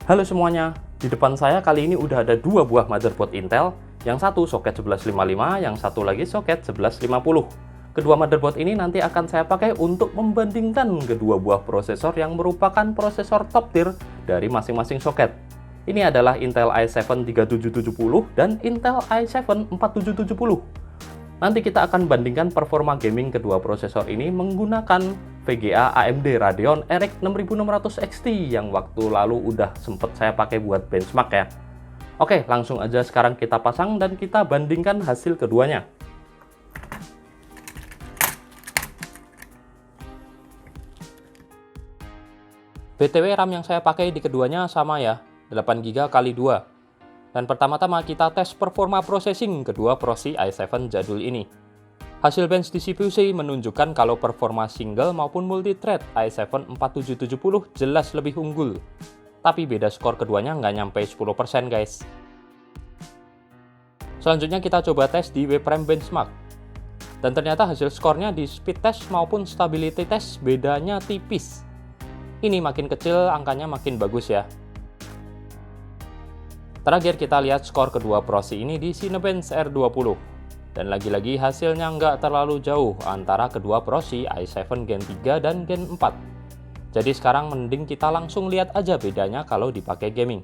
Halo semuanya, di depan saya kali ini udah ada dua buah motherboard Intel, yang satu soket 1155, yang satu lagi soket 1150. Kedua motherboard ini nanti akan saya pakai untuk membandingkan kedua buah prosesor yang merupakan prosesor top tier dari masing-masing soket. Ini adalah Intel i7 3770 dan Intel i7 4770. Nanti kita akan bandingkan performa gaming kedua prosesor ini menggunakan VGA AMD Radeon RX 6600 XT yang waktu lalu udah sempet saya pakai buat benchmark ya. Oke, langsung aja sekarang kita pasang dan kita bandingkan hasil keduanya. BTW RAM yang saya pakai di keduanya sama ya, 8GB x 2. Dan pertama-tama kita tes performa processing kedua prosi i7 jadul ini. Hasil bench di CPU-C menunjukkan kalau performa single maupun multi-thread i7 4770 jelas lebih unggul. Tapi beda skor keduanya nggak nyampe 10% guys. Selanjutnya kita coba tes di WPRAM benchmark. Dan ternyata hasil skornya di speed test maupun stability test bedanya tipis. Ini makin kecil angkanya makin bagus ya. Terakhir kita lihat skor kedua prosi ini di Cinebench R20. Dan lagi-lagi hasilnya nggak terlalu jauh antara kedua prosi i7 Gen 3 dan Gen 4. Jadi sekarang mending kita langsung lihat aja bedanya kalau dipakai gaming.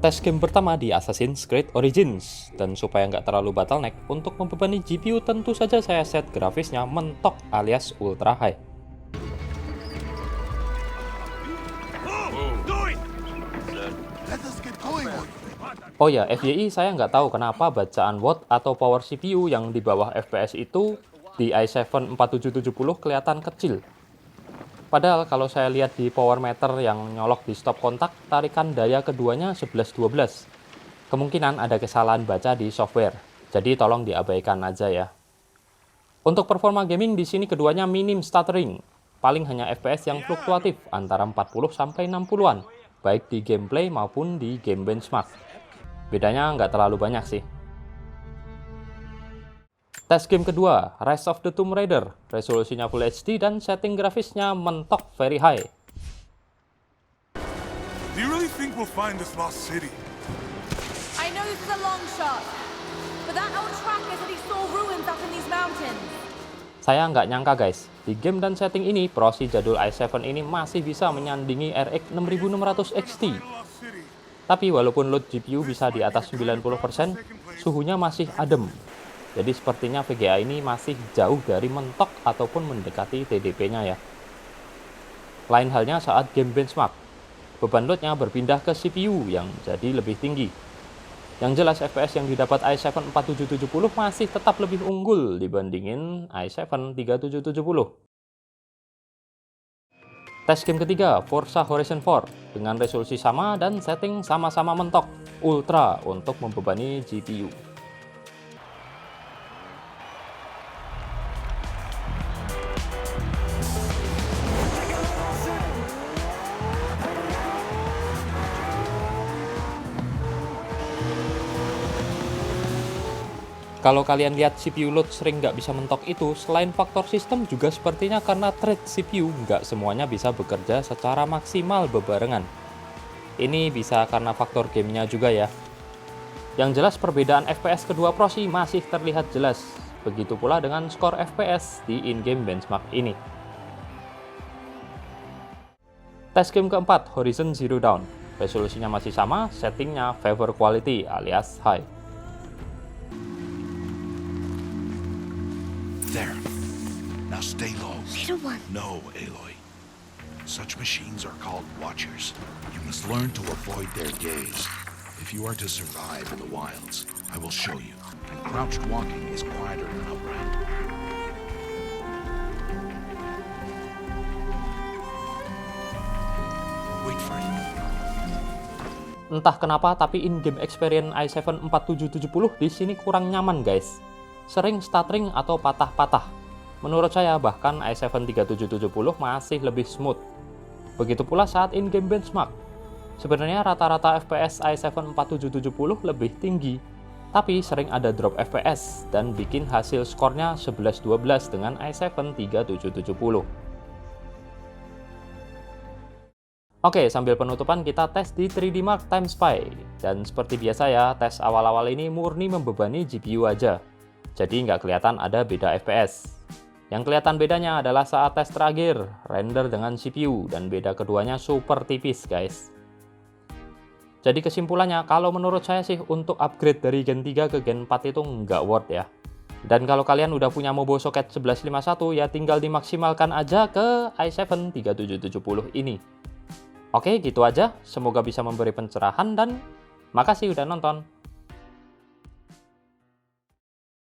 Tes game pertama di Assassin's Creed Origins. Dan supaya nggak terlalu bottleneck, untuk membebani GPU tentu saja saya set grafisnya mentok alias ultra high. Oh ya, FYI saya nggak tahu kenapa bacaan watt atau power CPU yang di bawah FPS itu di i7 4770 kelihatan kecil. Padahal kalau saya lihat di power meter yang nyolok di stop kontak, tarikan daya keduanya 11-12. Kemungkinan ada kesalahan baca di software, jadi tolong diabaikan aja ya. Untuk performa gaming di sini keduanya minim stuttering, paling hanya FPS yang fluktuatif antara 40-60-an, baik di gameplay maupun di game benchmark. Bedanya nggak terlalu banyak sih. Tes game kedua, Rise of the Tomb Raider. Resolusinya Full HD dan setting grafisnya mentok very high. Do you really think we'll find this lost city? I know this is a long shot, but that old tracker said he saw ruins up in these mountains. Saya nggak nyangka guys, di game dan setting ini, prosi jadul i7 ini masih bisa menyandingi RX 6600 XT. Tapi walaupun load GPU bisa di atas 90%, suhunya masih adem. Jadi sepertinya VGA ini masih jauh dari mentok ataupun mendekati TDP-nya ya. Lain halnya saat game benchmark. Beban loadnya berpindah ke CPU yang jadi lebih tinggi. Yang jelas FPS yang didapat i7 4770 masih tetap lebih unggul dibandingin i7 3770. Tes game ketiga, Forza Horizon 4, dengan resolusi sama dan setting sama-sama mentok, ultra untuk membebani GPU. Kalau kalian lihat CPU load sering nggak bisa mentok itu, selain faktor sistem juga sepertinya karena thread CPU nggak semuanya bisa bekerja secara maksimal bebarengan. Ini bisa karena faktor gamenya juga ya. Yang jelas perbedaan FPS kedua prosi masih terlihat jelas. Begitu pula dengan skor FPS di in-game benchmark ini. Tes game keempat, Horizon Zero Dawn. Resolusinya masih sama, settingnya favor quality alias high. There. Now stay low. Little one. No, Aloy. Such machines are called watchers. You must learn to avoid their gaze. If you are to survive in the wilds, I will show you. And crouched walking is quieter than upright. Wait for it. Entah kenapa, tapi in-game experience i7 4770 di sini kurang nyaman guys. Sering stuttering atau patah-patah. Menurut saya bahkan i7 3770 masih lebih smooth. Begitu pula saat in-game benchmark. Sebenarnya rata-rata FPS i7 4770 lebih tinggi, tapi sering ada drop FPS dan bikin hasil skornya 11-12 dengan i7 3770. Oke, sambil penutupan kita tes di 3D Mark Time Spy. Dan seperti biasa ya, tes awal-awal ini murni membebani GPU aja. Jadi nggak kelihatan ada beda FPS. Yang kelihatan bedanya adalah saat tes terakhir, render dengan CPU, dan beda keduanya super tipis guys. Jadi kesimpulannya, kalau menurut saya sih untuk upgrade dari Gen 3 ke Gen 4 itu nggak worth ya. Dan kalau kalian udah punya Mobo soket 1151, ya tinggal dimaksimalkan aja ke i7 3770 ini. Oke, gitu aja. Semoga bisa memberi pencerahan dan makasih udah nonton.